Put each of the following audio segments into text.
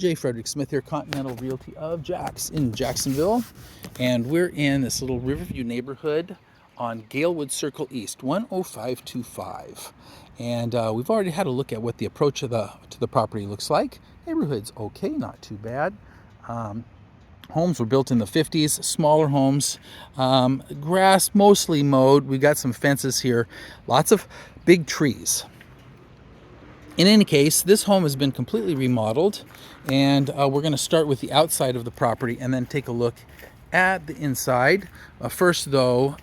J. Frederick Smith here, Continental Realty of in Jacksonville, and we're in this little Riverview neighborhood on Gailwood Cir East, 10525. And we've already had a look at what the approach to the property looks like. Neighborhood's okay, not too bad. Homes were built in the 50s, smaller homes, grass mostly mowed. We got some fences here, lots of big trees. In any case, this home has been completely remodeled, and we're going to start with the outside of the property and then take a look at the inside. First, though,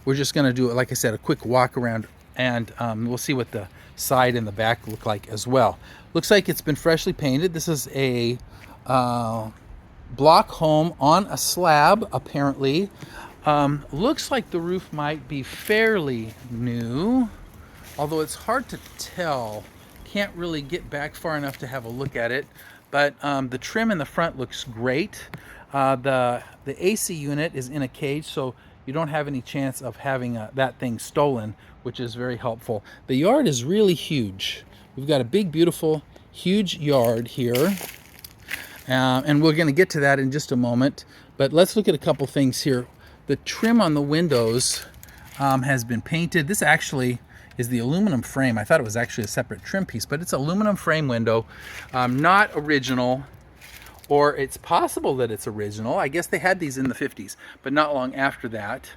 we're just going to do, like I said, a quick walk around, and we'll see what the side and the back look like as well. Looks like it's been freshly painted. This is a block home on a slab, apparently. Looks like the roof might be fairly new, although it's hard to tell. Can't really get back far enough to have a look at it, but the trim in the front looks great. The AC unit is in a cage, so you don't have any chance of having that thing stolen, which is very helpful. The yard is really huge. We've got a big, beautiful, huge yard here, and we're going to get to that in just a moment. But let's look at a couple things here. The trim on the windows has been painted. This actually is the aluminum frame. I thought it was actually a separate trim piece, but it's aluminum frame window, not original, or it's possible that it's original. I guess they had these in the 50s, but not long after that.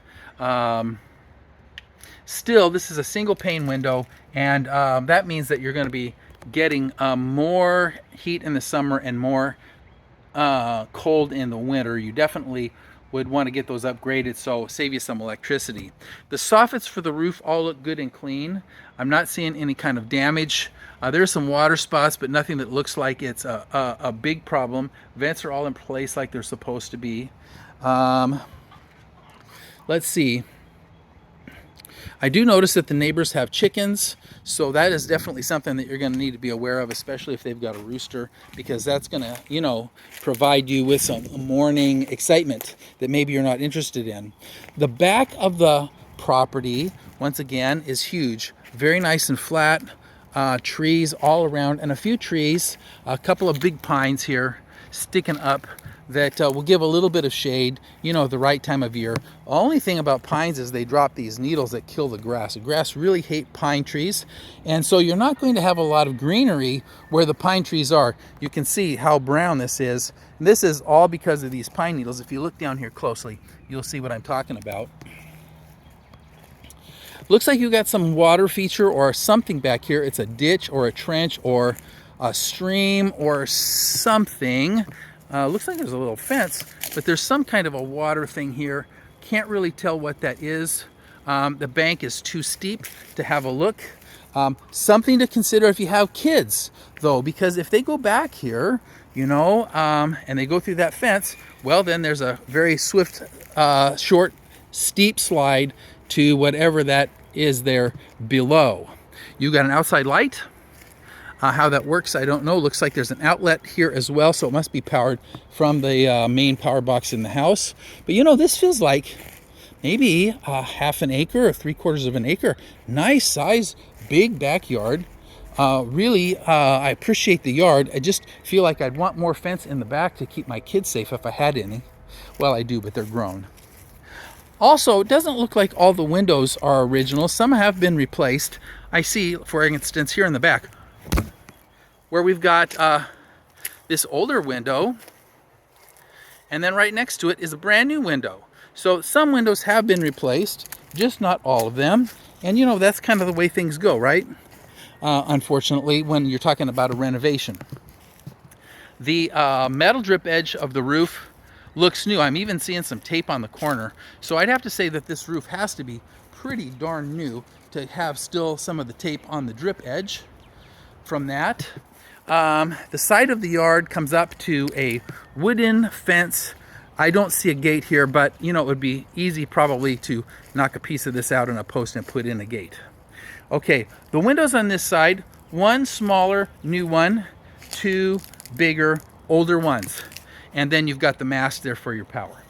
Still, this is a single pane window, and that means that you're going to be getting more heat in the summer and more cold in the winter. You definitely would want to get those upgraded, so save you some electricity. The soffits for the roof all look good and clean. I'm not seeing any kind of damage. There's some water spots, but nothing that looks like it's a big problem. Vents are all in place like they're supposed to be. Let's see. I do notice that the neighbors have chickens, so that is definitely something that you're going to need to be aware of, especially if they've got a rooster, because that's going to, provide you with some morning excitement that maybe you're not interested in. The back of the property, once again, is huge. Very nice and flat, trees all around, and a few trees, a couple of big pines here sticking up that will give a little bit of shade, the right time of year. The only thing about pines is they drop these needles that kill the grass. The grass really hate pine trees, and so you're not going to have a lot of greenery where the pine trees are. You can see how brown this is. And this is all because of these pine needles. If you look down here closely, you'll see what I'm talking about. Looks like you got some water feature or something back here. It's a ditch or a trench or a stream or something. Looks like there's a little fence, but there's some kind of a water thing here. Can't really tell what that is. The bank is too steep to have a look. Something to consider if you have kids, though, because if they go back here, and they go through that fence, well, then there's a very swift, short, steep slide to whatever that is there below. You got an outside light. How that works, I don't know. Looks like there's an outlet here as well, so it must be powered from the main power box in the house. But this feels like maybe half an acre or 3/4 of an acre. Nice size, big backyard. Really, I appreciate the yard. I just feel like I'd want more fence in the back to keep my kids safe if I had any. Well, I do, but they're grown. Also, it doesn't look like all the windows are original. Some have been replaced. I see, for instance, here in the back, where we've got this older window, and then right next to it is a brand new window. So some windows have been replaced, just not all of them. And that's kind of the way things go, right? Unfortunately, when you're talking about a renovation. The metal drip edge of the roof looks new. I'm even seeing some tape on the corner. So I'd have to say that this roof has to be pretty darn new to have still some of the tape on the drip edge from that. The side of the yard comes up to a wooden fence. I don't see a gate here, but it would be easy probably to knock a piece of this out on a post and put in a gate. Okay, the windows on this side, one smaller new one, two bigger older ones, and then you've got the mast there for your power.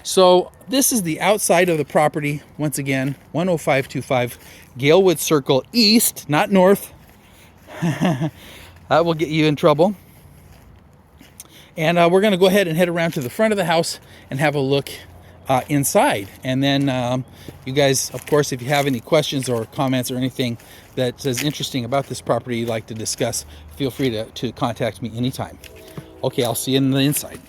So this is the outside of the property. Once again, 10525 Gailwood Cir East, not north. That will get you in trouble. And we're going to go ahead and head around to the front of the house and have a look inside. And then you guys, of course, if you have any questions or comments or anything that is interesting about this property you'd like to discuss, feel free to contact me anytime. Okay, I'll see you in the inside.